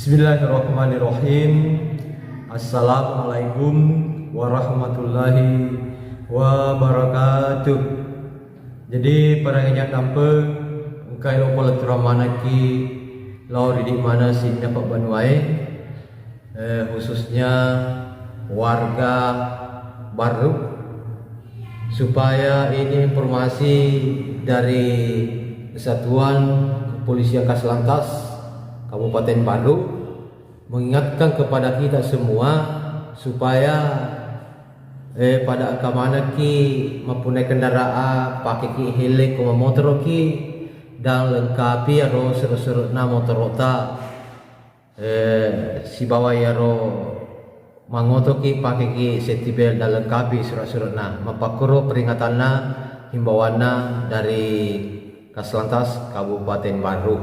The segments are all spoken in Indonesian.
Bismillahirrahmanirrahim. Assalamualaikum warahmatullahi wabarakatuh. Jadi para ngajak tanpa engkai lo pola turamana ki lau di mana sih dapat banuai khususnya warga baru, supaya ini informasi dari Kesatuan Kepolisian Kaslantas Kabupaten Baru mengingatkan kepada kita semua supaya pada kamana ki mempunyai kendaraan pakai ki helek koma motor ki dan lengkapi aro seru-seru na motor ta si bawa aro mangoto ki pakai ki safety belt dan lengkapi seru-seru na mapakuro peringatan na himbauan na dari Kaslantas Kabupaten Baru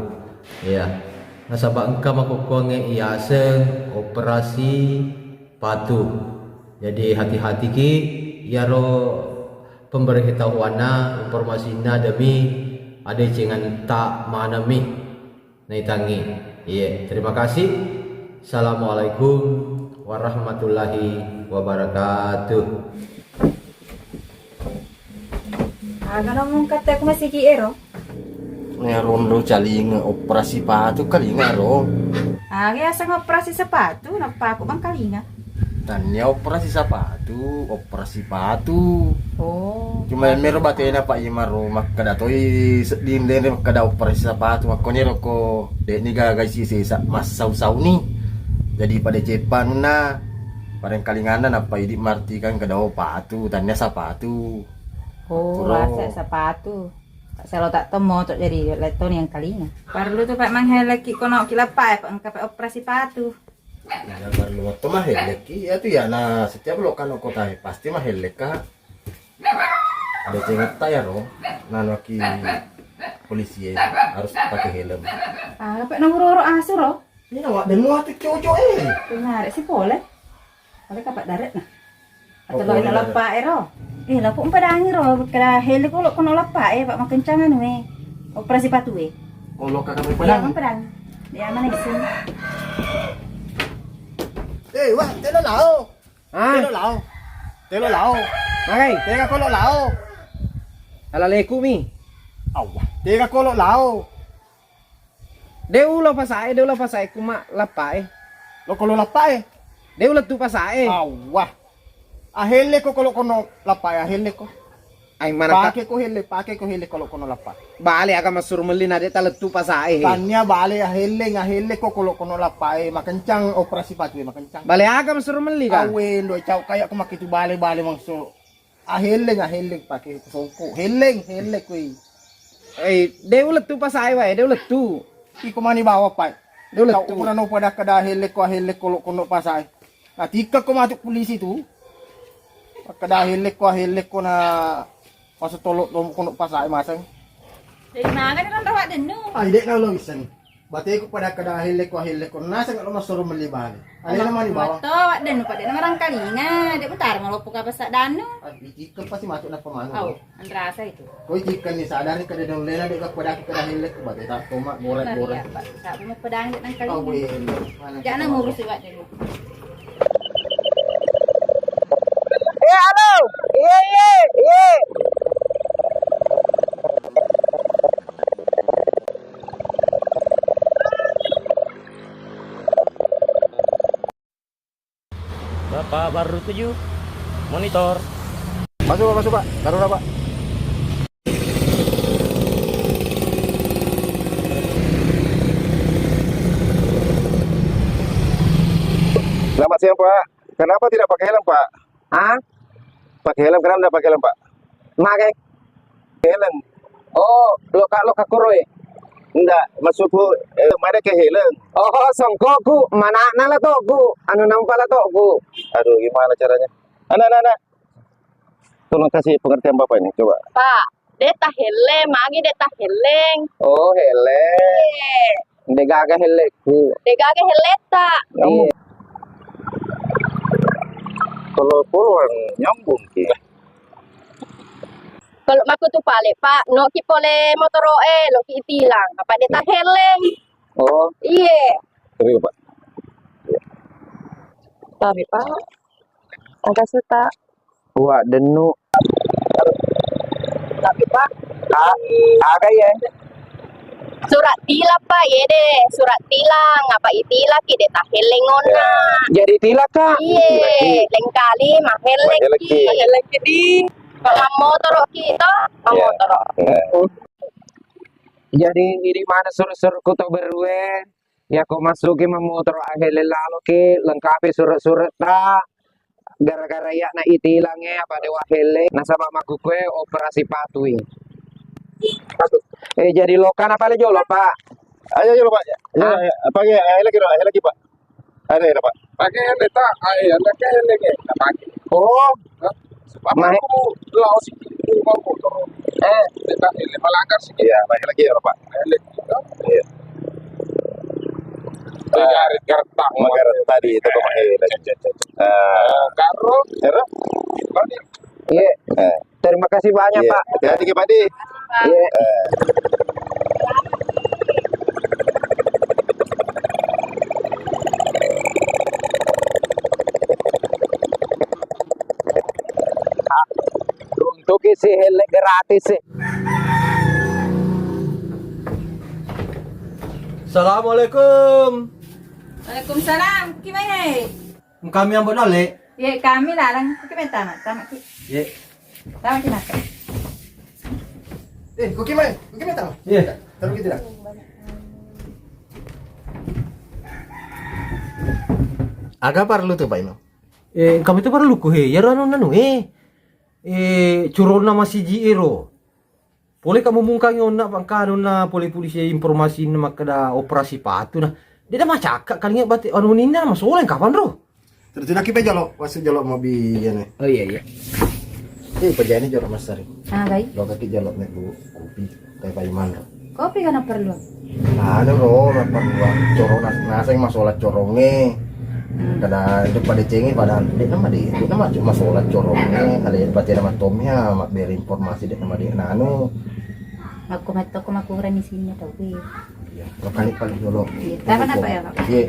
ya. Nasabak engkau makukonge iaseng operasi patuh. Jadi hati-hati ki yaro pemberitahuan informasi na demi ada jangan tak mana mi naitangi. Iya, terima kasih. Assalamualaikum warahmatullahi wabarakatuh. Agak ngomong kata aku masih kiero. Ngaron lo caling operasi patu kalinga ro. Kaya sa operasi sepatu, napa ako bang kalinga? Tanya operasi sepatu, operasi patu. Oh. Cuma meron bate na pa ima ro makada toy din makada operasi sepatu makkonero ko de ni gagay si sa mas saw ni. Jadi pada Jepang na parang kalingana na pa idi marti kan kada patu, tanya sepatu. Oh, rasa sepatu. Saya tak temu untuk jadi leton yang kalinga. Perlu tuh Pak mangheleki kono kilapai Pak engkau operasi patu. Ya baru waktu mah helek ya tuh ya nah setiap lo kan kota pasti mah helek ka. Ada cengat ya ro. Nah laki polisi harus pakai helm. Ah, Pak nomor asur ro. Ini nawak dan muat cocok Benar sih boleh. Boleh kapak darat nah. Atau lo ina lapai ro. Lah kok padangi ro kada hele ko kono lapai Pak makencangan we. Operasi patu we. Oh lo kakak Ya, padang. padang. Dia mana isin. Wah, telo lao. Telo lao. Telo lao. Makai, Tega ko lo lao. alaleku mi. Awah, tega ko lo lao. Deu la pasai kuma lapai. Lo ko lo lapay. Deu la tu pasai. Awah. Ahele ko kono lapay, ahele ko. Ay manaka. Pake ko hele kono lapay. Bale aga masurmeli na de tala tu pasai. Tanya bale ahele ko kono lapay, makencang operasi patu makencang. Bale aga masurmeli ka. Awen do chau kaya ko makitu bale mangso. Ahele pake songko. Hele ko. Ay deu la tu pasai wa, deu la tu. Iko mani bawa pa. Deu la Kau tu. pernah no pada kada hele ko kono pasay. Nah, tika ko matuk polisi tu. Kada hele ko na masa tolok kono pasay masang. Dari mana kan rawat denu? Ay, dek na lo isan. Bate ko pada kada hele ko nasa ngalo masuro malibali. Ano naman ibawa? To, wak denu Pak denu orang kalinga. Dia putar malopo ka pasak danu. Ay, ikan pasti masuk na pamano. Oh, andrasa itu. Kau ikan ni sadari kada dong lena dek pada kada hele ko bate tak tomak borat. Pak. Sabi mo pedang dit nang Oh, kalinga. Jangan ngurus wak denu. Halo. Iya. Bapak baru 7 monitor. Masuk Pak. Taruh Pak. Selamat siang Pak. Kenapa tidak pakai helm Pak? Hah? Pakai helm, kenapa tidak pakai helm Pak? Makai. Helm. Oh, lo kakuroy. Enggak, maksudku mana ke helm? Oh, songkoku. Mana nala toku. Anu nampala toku. Aduh, gimana caranya? Anak. Tolong kasih pengertian Bapak ini, coba. Pak, deta heleng, magi deta heleng. Oh, hele. Degaga heleku. Degage heleta. Iya. Kalau pulang nyambung ki. Kalau maku tu pale, Pak, no ki pole motoro lo ki itilang. Apa deta heleng? Oh, Iya. Serius Pak. Tapi Pak, agak suka. Wah, denu. Tapi Pak, Aga ya. surat tila Pak, ya deh. Surat tilang, apa itila kide taheleng ona. Jadi tilak kak. Iye, lengkali mahelek Mahelek ki. ki. Mahelek ki. Kalau motor kita, motor. Jadi di mana surat-surat kota berwe. Ya kau masuki memotor ahele lalu ke lengkapi surat-surat ta. Gara-gara ya na itilangnya apa dewa hele. Nasabak maku kue operasi patui. Jadi lokan apa le jolo pak? Ayo Pak. Ya, pakai lagi Pak. Ada ya Pak. Pakai hele tak, hele ke hele ke, tak pakai. Oh, Apa Mahe- aku lau sikit tu mau motor. Kita hele melanggar sikit Iya, pakai lagi ya Pak. hele kita. Iya. Garit gertang. Magar tadi itu kemarin. Karo, Era? balik. iya. Terima kasih banyak Iya. pak. Hati-hati Pak Di. Iya. Untuk isi hele gratis sih. Assalamualaikum. Waalaikumsalam. Gimana? Kami yang buat dale. Ya kami larang. Gimana tamat? Ya. Tamat kita. Kok gimana? Kok gimana tahu? Ya. Taruh gitu dah. Agak perlu tuh Pak Imam. Kami tu baru luku ya rano nanu curona masih jiero. Boleh kamu mungkang nak bangkano na polisi informasi na makada operasi patu na. Dia dah macak kali nggak batik anu nina masalah kapan ro? Terus nak kita jolok, masuk jolok mobil ya nih. Oh iya iya. Pejani jolok Mas Sari. Ah baik. Lo kaki jolok nih bu, kopi kayak Pak Iman. Kopi kan perlu. Ada ro, apa gua corong nasa yang masalah corongnya. Kada itu pada cengi pada dia nama cuma masalah corongnya. Ada yang baca nama Tomnya, mak beri informasi dia nama dia. Nah anu, Aku remisinya tau bi. ya, lo kali paling jolok. Iya, taman apa ya, Pak? Iya.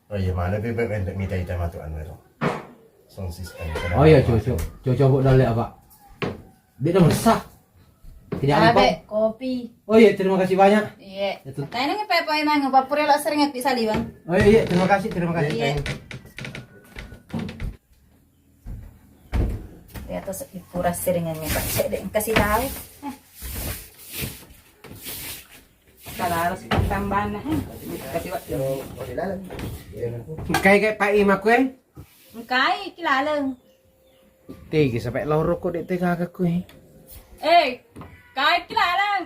Oh iya mana bebek untuk minta item atuan mero. Sound system. Oh iya coba buat dale apa? Dia dah meresah. Tidak apa. Kopi. Oh iya terima kasih banyak. Iya. Itu. Tanya nang pepe emang papure lo sering ngepi saliwan. Oh iya terima kasih. Iya. Ya terus ipura seringannya Pak. Cek deh kasih tahu. Kalau harus tambahan kasih waktu. Kayak Pak Ima kue. Engkai kilaleng. Tiga sampai loro kok dek tega kue. Kai kilaleng.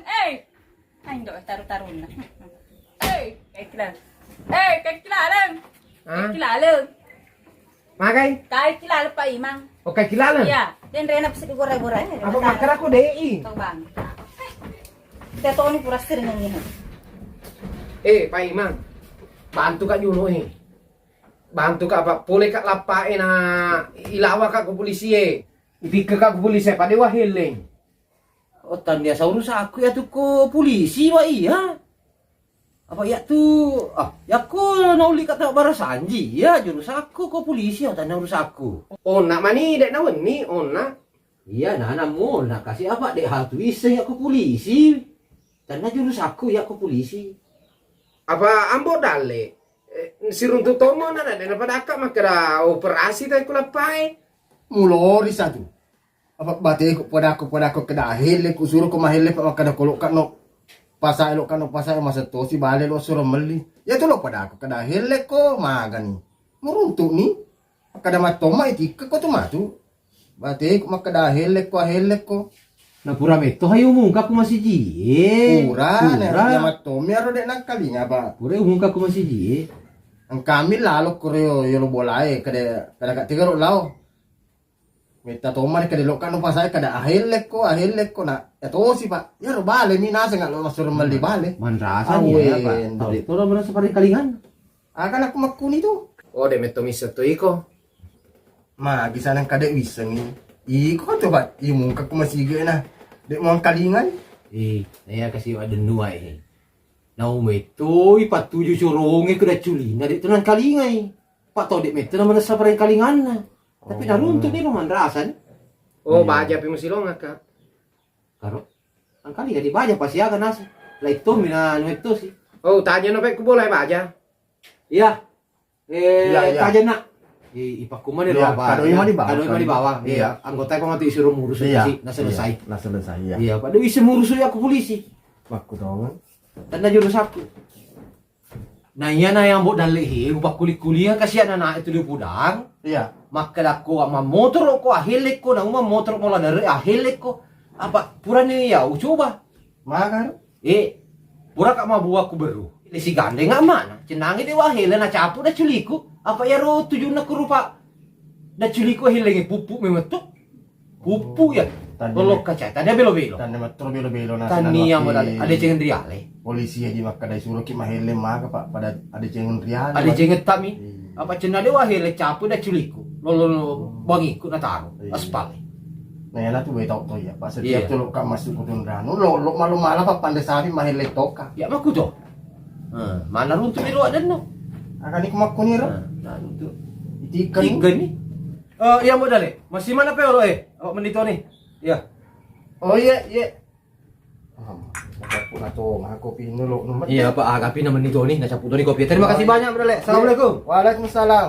Ay ndo taru-taruna. Kai kilaleng. Kai kilaleng. Ah? Kilaleng. Makai? Kai kilaleng Pak Imang. Oke kilalan. Iya, dan rena pasti digoreng-goreng. Apa makan aku dei? Tahu bang. Kita tahu nih pura sering ini. Pak Imam. Bantu kak Juno Bantu kak apa? Boleh kak lapain na ilawa kak ke polisi Ipika kak ke polisi pada waheleng. Oh tanda saurus aku ya tuh ke polisi wa iya. Apa ya tuh? Ya ko nauli kata barasanji ya jurus aku ke polisi ya tanda urus aku. Oh nak mani dek nawen ni oh nak. Iya nah namun nak kasih apa dek hal tu iseng ya ke polisi. Tanda jurus aku ya ke polisi. Apa ambo dale? Si runtuh tomo na ada pada akak makara operasi tay kulapai. Mulori satu. Apa bate ko pada aku kada hele ko suruh ko mahele pa kada kolok kano. Pasai lo kano pasai masa to si bale lo suruh meli. Ya tu lo pada aku kada hele ko magani. Muruntuk ni. Kada matoma itika ko tu matu. Bate ko makada hele ko. Na pura meto hayo mungka ko masih jie. Pura na matomi aro dek nakalinga ba. Pura mungka ko masih jie. Ang kami lalo koreo yo lo bolai kada ka tigaro lao. Meta toma kada lo kano pasai kada ahele ko na. Eto si pa. Ya ro bale mi nasa nga lo masur meli bale. Man rasanya ya pak. Tahu itu lah merasa paling kalingan. Akan aku makuni tu. Oh de meto miso to iko. Ma gisa nang kada wiseng ni. Iko to ba imong ka kumasiga na. Dek mo ang kalingan. Saya kasih ada dua meto ipat tujuh coronge kuda culi na dito nan kalingay. Pak to dek meto naman sa pareng kalingan na. Tapi naruntuk ni roman rasan. Oh, baja pi musilong ka. Karo ang kalinga di baja pasiaga nasi. Laito mina nueto sih. Oh, tanya no pe ko boleh baja. Iya. Iya. Kaja nak. Ipakuman ni Iya, roba. kadoi mah di bawah. Kadoi mah di bawah. Iya. Iya. Anggota ko mati isuruh ngurus sih. Na selesai. Nah selesai ya. Iya, pada isi ngurus aku polisi. Aku dong. Tanda jurus aku. Nah iya na yang buat dalehi, ubah kuliah kasihan anak itu di pudang. Iya. Maka aku ama motor ko ahilek ko na uma motor mo la dari ahilek ko. Apa pura ni ya coba. Makar. Pura ka mabuwa ko beru. Si gande nga mana? Cenangi di wahile na capu da culiku. Apa ya ro tujuh na kurupa. Da culiku hilengi pupu memetuk. Pupu ya. Lolok kaca. Tadi belo-belo. Dan metro belo-belo na. Tani yang modal ada cengen riale. Polisi aja maka dari suruh ki mahele maka pak pada ada cengen rian. Ada cengen tami. Apa cena de wahile capu da culiku. Lolo bangiku na taro. Aspal. Nah ya tuh betau tuh ya pak Iya. setiap tuh lo masuk ke tundrano lo malu malah pak pandesari mahele toka. Ya maku to. Mana runtuh ni ada no. Akan ikut ni ro. Nah, itu. Itikan. Tiga ni. Yang modal masih mana pe lo awak menito ni. Ya. Oh iya iya. Pun atau aku pinu lo nomor. Iya Pak, agapi naman nito ni. Nasa puto ni kopi. Terima kasih banyak, Brale. Assalamualaikum. Waalaikumsalam.